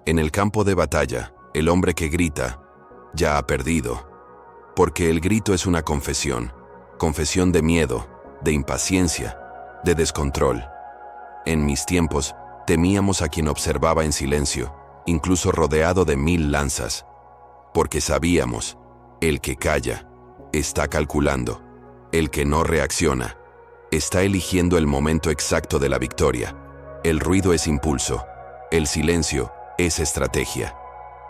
En el campo de batalla, el hombre que grita ya ha perdido, porque el grito es una confesión de miedo, de impaciencia, de descontrol. En mis tiempos, temíamos a quien observaba en silencio, incluso rodeado de 1000 lanzas, porque sabíamos, el que calla, está calculando, el que no reacciona, está eligiendo el momento exacto de la victoria. El ruido es impulso, el silencio es estrategia.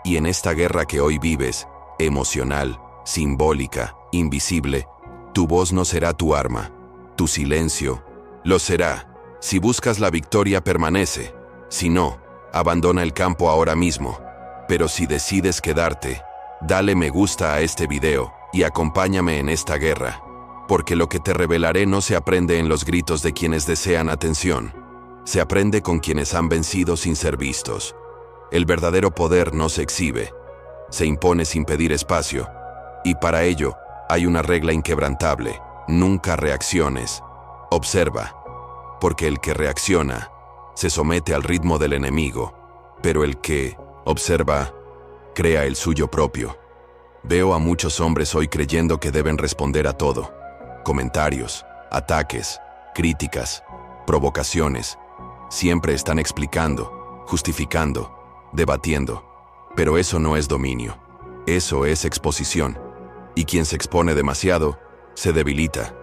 Y en esta guerra que hoy vives, emocional, simbólica, invisible, tu voz no será tu arma, tu silencio lo será. Si buscas la victoria, permanece. Si no, abandona el campo ahora mismo. Pero si decides quedarte, dale me gusta a este video y acompáñame en esta guerra, porque lo que te revelaré no se aprende en los gritos de quienes desean atención. Se aprende con quienes han vencido sin ser vistos. El verdadero poder no se exhibe, se impone sin pedir espacio, y para ello hay una regla inquebrantable: nunca reacciones, observa, porque el que reacciona se somete al ritmo del enemigo, pero el que observa crea el suyo propio. Veo a muchos hombres hoy creyendo que deben responder a todo: comentarios, ataques, críticas, provocaciones. Siempre están explicando, justificando, debatiendo, pero eso no es dominio, eso es exposición, y quien se expone demasiado, se debilita,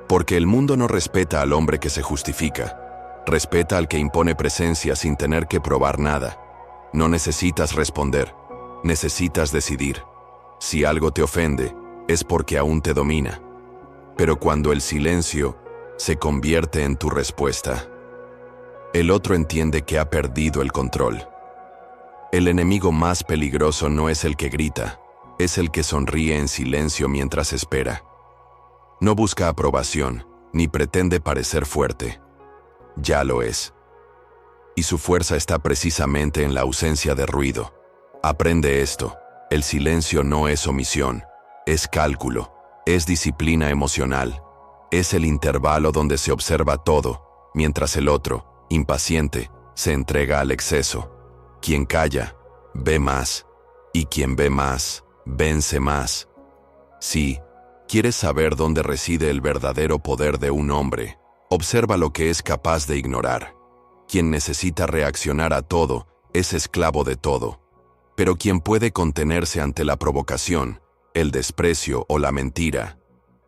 porque el mundo no respeta al hombre que se justifica, respeta al que impone presencia sin tener que probar nada. No necesitas responder, necesitas decidir. Si algo te ofende, es porque aún te domina, pero cuando el silencio se convierte en tu respuesta, el otro entiende que ha perdido el control. El enemigo más peligroso no es el que grita, es el que sonríe en silencio mientras espera. No busca aprobación, ni pretende parecer fuerte. Ya lo es. Y su fuerza está precisamente en la ausencia de ruido. Aprende esto: el silencio no es omisión, es cálculo, es disciplina emocional, es el intervalo donde se observa todo, mientras el otro, impaciente, se entrega al exceso. Quien calla, ve más, y quien ve más, vence más. Si quieres saber dónde reside el verdadero poder de un hombre, observa lo que es capaz de ignorar. Quien necesita reaccionar a todo es esclavo de todo, pero quien puede contenerse ante la provocación, el desprecio o la mentira,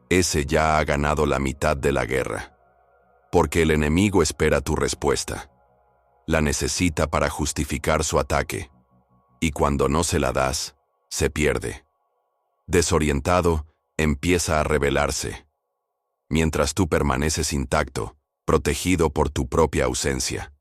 ese ya ha ganado la mitad de la guerra. Porque el enemigo espera tu respuesta. La necesita para justificar su ataque. Y cuando no se la das, se pierde. Desorientado, empieza a rebelarse. Mientras tú permaneces intacto, protegido por tu propia ausencia.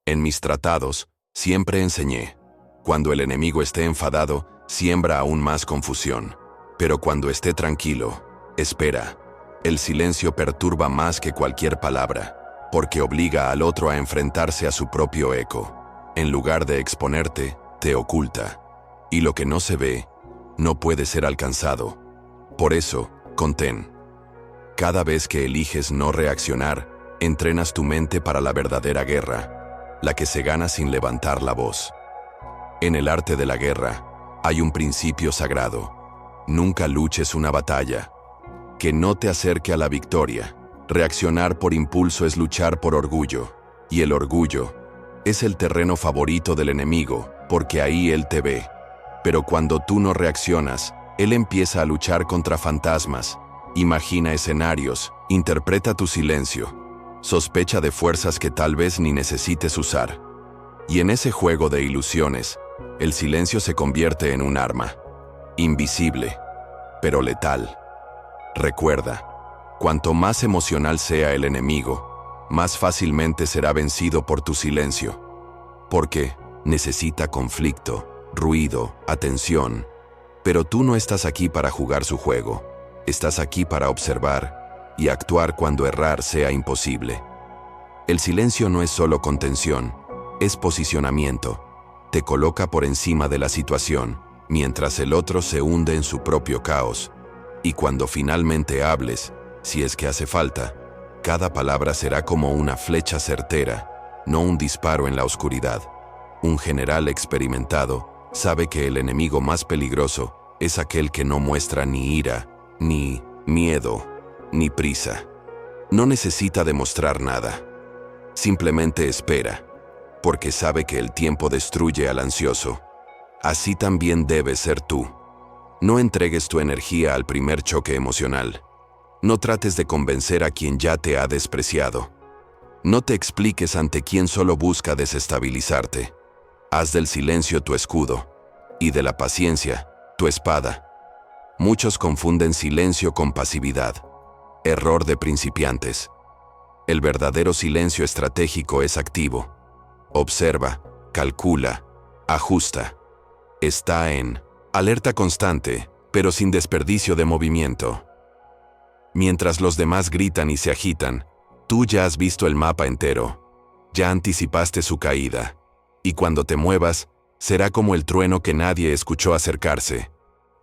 En mis tratados, siempre enseñé: cuando el enemigo esté enfadado, siembra aún más confusión. Pero cuando esté tranquilo, espera. El silencio perturba más que cualquier palabra, porque obliga al otro a enfrentarse a su propio eco. En lugar de exponerte, te oculta. Y lo que no se ve, no puede ser alcanzado. Por eso, contén. Cada vez que eliges no reaccionar, entrenas tu mente para la verdadera guerra, la que se gana sin levantar la voz. En el arte de la guerra, hay un principio sagrado: nunca luches una batalla que no te acerque a la victoria. Reaccionar por impulso es luchar por orgullo, y el orgullo es el terreno favorito del enemigo, porque ahí él te ve. Pero cuando tú no reaccionas, él empieza a luchar contra fantasmas, imagina escenarios, interpreta tu silencio, sospecha de fuerzas que tal vez ni necesites usar. Y en ese juego de ilusiones, el silencio se convierte en un arma, invisible, pero letal. Recuerda, cuanto más emocional sea el enemigo, más fácilmente será vencido por tu silencio. Porque necesita conflicto, ruido, atención. Pero tú no estás aquí para jugar su juego. Estás aquí para observar y actuar cuando errar sea imposible. El silencio no es solo contención, es posicionamiento. Te coloca por encima de la situación, mientras el otro se hunde en su propio caos. Y cuando finalmente hables, si es que hace falta, cada palabra será como una flecha certera, no un disparo en la oscuridad. Un general experimentado sabe que el enemigo más peligroso es aquel que no muestra ni ira, ni miedo, ni prisa. No necesita demostrar nada. Simplemente espera, porque sabe que el tiempo destruye al ansioso. Así también debes ser tú. No entregues tu energía al primer choque emocional. No trates de convencer a quien ya te ha despreciado. No te expliques ante quien solo busca desestabilizarte. Haz del silencio tu escudo y de la paciencia tu espada. Muchos confunden silencio con pasividad. Error de principiantes. El verdadero silencio estratégico es activo. Observa, calcula, ajusta. Está en alerta constante, pero sin desperdicio de movimiento. Mientras los demás gritan y se agitan, tú ya has visto el mapa entero. Ya anticipaste su caída. Y cuando te muevas, será como el trueno que nadie escuchó acercarse.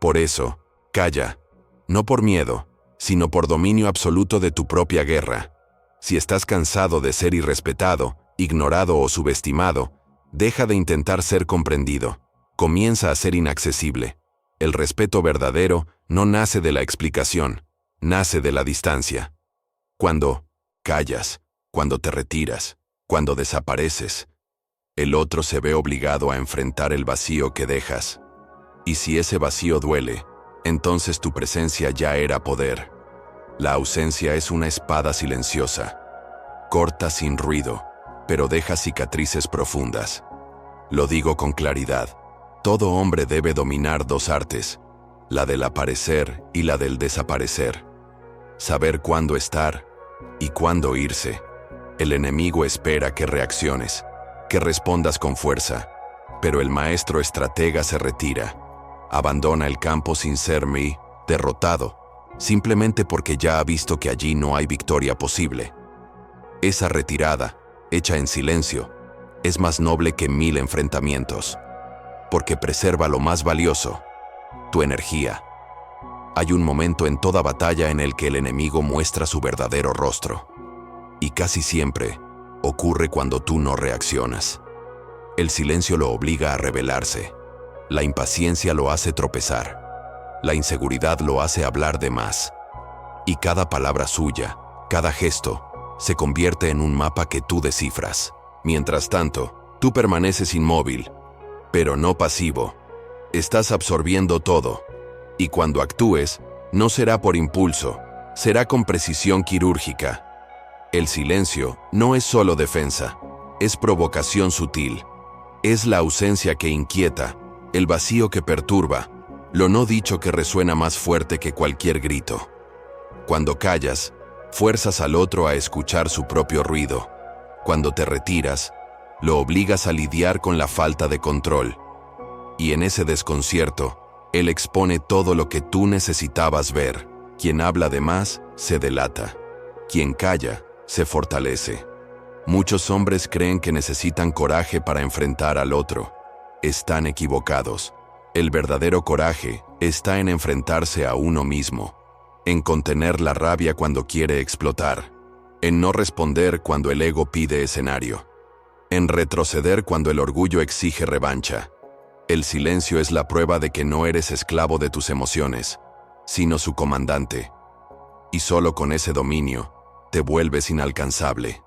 Por eso, calla. No por miedo, sino por dominio absoluto de tu propia guerra. Si estás cansado de ser irrespetado, ignorado o subestimado, deja de intentar ser comprendido. Comienza a ser inaccesible. El respeto verdadero no nace de la explicación, nace de la distancia. Cuando callas, cuando te retiras, cuando desapareces, el otro se ve obligado a enfrentar el vacío que dejas. Y si ese vacío duele, entonces tu presencia ya era poder. La ausencia es una espada silenciosa. Corta sin ruido, pero deja cicatrices profundas. Lo digo con claridad. Todo hombre debe dominar dos artes, la del aparecer y la del desaparecer. Saber cuándo estar y cuándo irse. El enemigo espera que reacciones, que respondas con fuerza, pero el maestro estratega se retira. Abandona el campo sin ser derrotado, simplemente porque ya ha visto que allí no hay victoria posible. Esa retirada, hecha en silencio, es más noble que 1000 enfrentamientos, porque preserva lo más valioso, tu energía. Hay un momento en toda batalla en el que el enemigo muestra su verdadero rostro, y casi siempre ocurre cuando tú no reaccionas. El silencio lo obliga a rebelarse, la impaciencia lo hace tropezar, la inseguridad lo hace hablar de más, y cada palabra suya, cada gesto, se convierte en un mapa que tú descifras. Mientras tanto, tú permaneces inmóvil, pero no pasivo. Estás absorbiendo todo, y cuando actúes, no será por impulso, será con precisión quirúrgica. El silencio no es solo defensa, es provocación sutil. Es la ausencia que inquieta, el vacío que perturba, lo no dicho que resuena más fuerte que cualquier grito. Cuando callas, fuerzas al otro a escuchar su propio ruido. Cuando te retiras, lo obligas a lidiar con la falta de control. Y en ese desconcierto, él expone todo lo que tú necesitabas ver. Quien habla de más, se delata. Quien calla, se fortalece. Muchos hombres creen que necesitan coraje para enfrentar al otro. Están equivocados. El verdadero coraje está en enfrentarse a uno mismo, en contener la rabia cuando quiere explotar, en no responder cuando el ego pide escenario, en retroceder cuando el orgullo exige revancha. El silencio es la prueba de que no eres esclavo de tus emociones, sino su comandante. Y solo con ese dominio, te vuelves inalcanzable.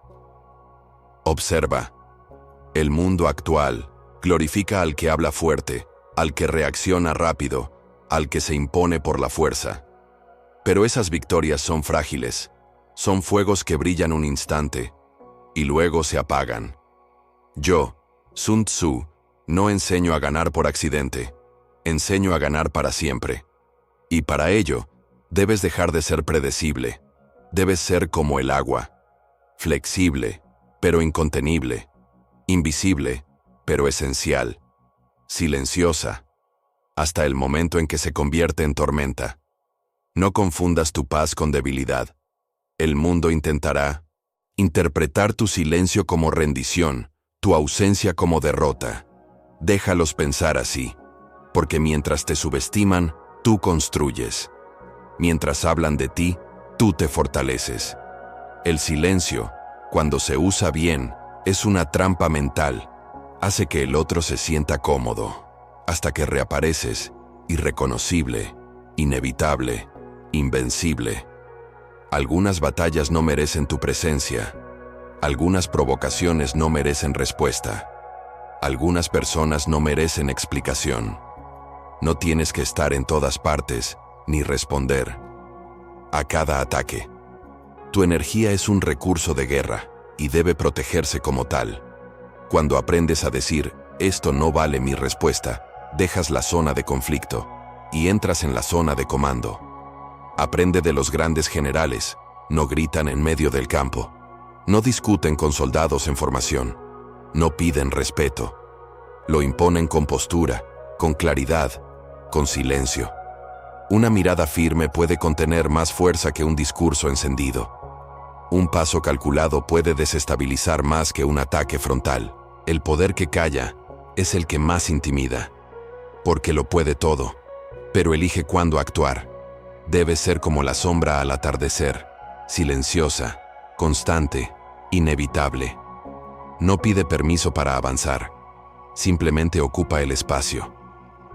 Observa. El mundo actual glorifica al que habla fuerte, al que reacciona rápido, al que se impone por la fuerza. Pero esas victorias son frágiles, son fuegos que brillan un instante y luego se apagan. Yo, Sun Tzu, no enseño a ganar por accidente, enseño a ganar para siempre. Y para ello, debes dejar de ser predecible, debes ser como el agua, flexible, pero incontenible, invisible, pero esencial, silenciosa, hasta el momento en que se convierte en tormenta. No confundas tu paz con debilidad. El mundo intentará interpretar tu silencio como rendición, tu ausencia como derrota. Déjalos pensar así, porque mientras te subestiman, tú construyes. Mientras hablan de ti, tú te fortaleces. El silencio, cuando se usa bien, es una trampa mental. Hace que el otro se sienta cómodo, hasta que reapareces, irreconocible, inevitable, invencible. Algunas batallas no merecen tu presencia. Algunas provocaciones no merecen respuesta. Algunas personas no merecen explicación. No tienes que estar en todas partes, ni responder a cada ataque. Tu energía es un recurso de guerra y debe protegerse como tal. Cuando aprendes a decir, esto no vale mi respuesta, dejas la zona de conflicto y entras en la zona de comando. Aprende de los grandes generales, no gritan en medio del campo, no discuten con soldados en formación, no piden respeto, lo imponen con postura, con claridad, con silencio. Una mirada firme puede contener más fuerza que un discurso encendido. Un paso calculado puede desestabilizar más que un ataque frontal. El poder que calla es el que más intimida, porque lo puede todo, pero elige cuándo actuar. Debe ser como la sombra al atardecer, silenciosa, constante, inevitable. No pide permiso para avanzar, simplemente ocupa el espacio.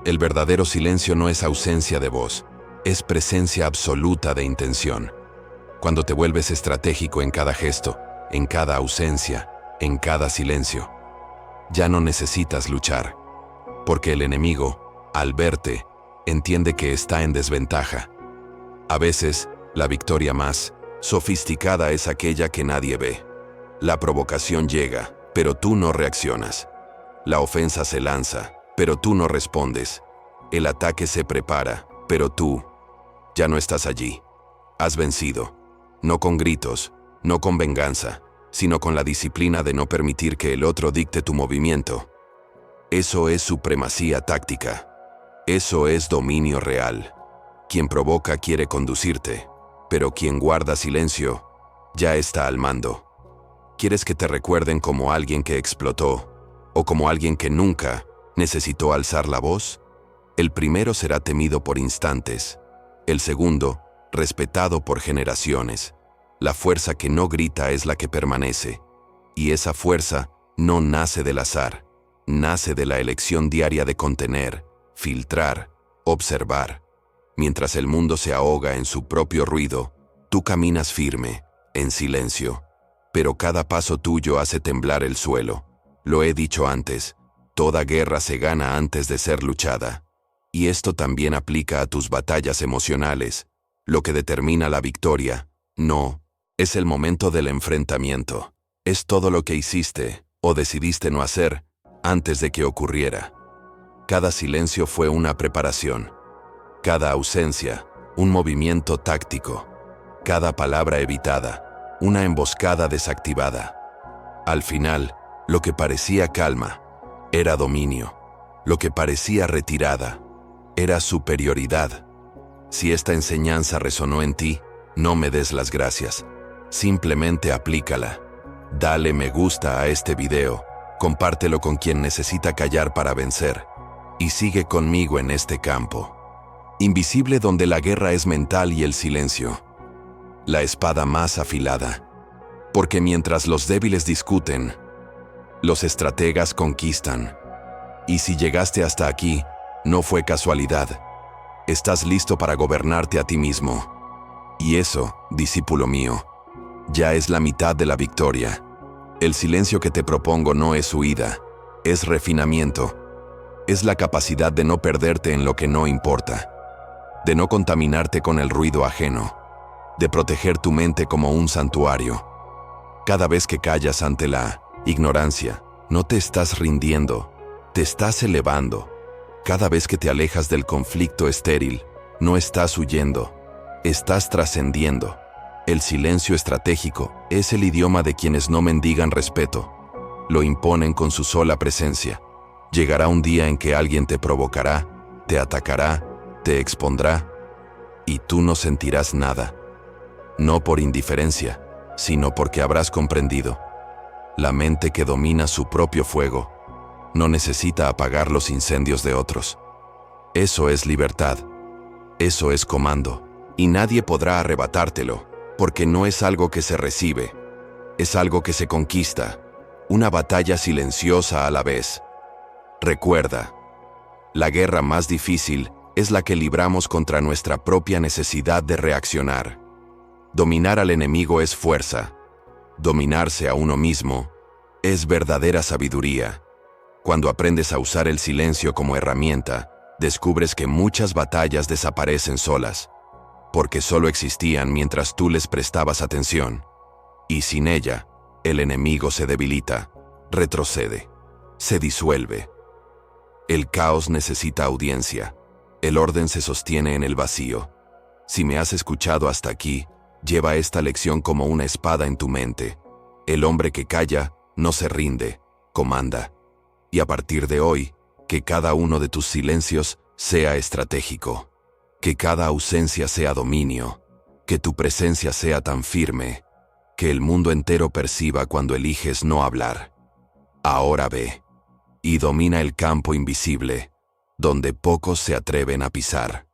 El verdadero silencio no es ausencia de voz, es presencia absoluta de intención. Cuando te vuelves estratégico en cada gesto, en cada ausencia, en cada silencio, ya no necesitas luchar, porque el enemigo, al verte, entiende que está en desventaja. A veces, la victoria más sofisticada es aquella que nadie ve. La provocación llega, pero tú no reaccionas. La ofensa se lanza, pero tú no respondes. El ataque se prepara, pero tú ya no estás allí. Has vencido, no con gritos, no con venganza, sino con la disciplina de no permitir que el otro dicte tu movimiento. Eso es supremacía táctica. Eso es dominio real. Quien provoca quiere conducirte, pero quien guarda silencio ya está al mando. ¿Quieres que te recuerden como alguien que explotó o como alguien que nunca necesitó alzar la voz? El primero será temido por instantes, el segundo, respetado por generaciones. La fuerza que no grita es la que permanece, y esa fuerza no nace del azar, nace de la elección diaria de contener, filtrar, observar. Mientras el mundo se ahoga en su propio ruido, tú caminas firme, en silencio, pero cada paso tuyo hace temblar el suelo. Lo he dicho antes, toda guerra se gana antes de ser luchada. Y esto también aplica a tus batallas emocionales. Lo que determina la victoria, no, es el momento del enfrentamiento. Es todo lo que hiciste, o decidiste no hacer, antes de que ocurriera. Cada silencio fue una preparación. Cada ausencia, un movimiento táctico. Cada palabra evitada, una emboscada desactivada. Al final, lo que parecía calma, era dominio. Lo que parecía retirada, era superioridad. Si esta enseñanza resonó en ti, no me des las gracias. Simplemente aplícala. Dale me gusta a este video, compártelo con quien necesita callar para vencer, y sigue conmigo en este campo invisible donde la guerra es mental y el silencio la espada más afilada. Porque mientras los débiles discuten, los estrategas conquistan. Y si llegaste hasta aquí, no fue casualidad. Estás listo para gobernarte a ti mismo. Y eso, discípulo mío, ya es la mitad de la victoria. El silencio que te propongo no es huida, es refinamiento. Es la capacidad de no perderte en lo que no importa, de no contaminarte con el ruido ajeno, de proteger tu mente como un santuario. Cada vez que callas ante la ignorancia, no te estás rindiendo, te estás elevando. Cada vez que te alejas del conflicto estéril, no estás huyendo, estás trascendiendo. El silencio estratégico es el idioma de quienes no mendigan respeto, lo imponen con su sola presencia. Llegará un día en que alguien te provocará, te atacará, te expondrá, y tú no sentirás nada. No por indiferencia, sino porque habrás comprendido. La mente que domina su propio fuego no necesita apagar los incendios de otros. Eso es libertad. Eso es comando. Y nadie podrá arrebatártelo, porque no es algo que se recibe, es algo que se conquista. una batalla silenciosa a la vez. Recuerda, la guerra más difícil es la que libramos contra nuestra propia necesidad de reaccionar. Dominar al enemigo es fuerza. Dominarse a uno mismo es verdadera sabiduría. Cuando aprendes a usar el silencio como herramienta, descubres que muchas batallas desaparecen solas, porque solo existían mientras tú les prestabas atención. Y sin ella, el enemigo se debilita, retrocede, se disuelve. El caos necesita audiencia. El orden se sostiene en el vacío. Si me has escuchado hasta aquí, lleva esta lección como una espada en tu mente. El hombre que calla no se rinde, comanda. Y a partir de hoy, que cada uno de tus silencios sea estratégico. Que cada ausencia sea dominio. Que tu presencia sea tan firme que el mundo entero perciba cuando eliges no hablar. Ahora ve y domina el campo invisible, donde pocos se atreven a pisar.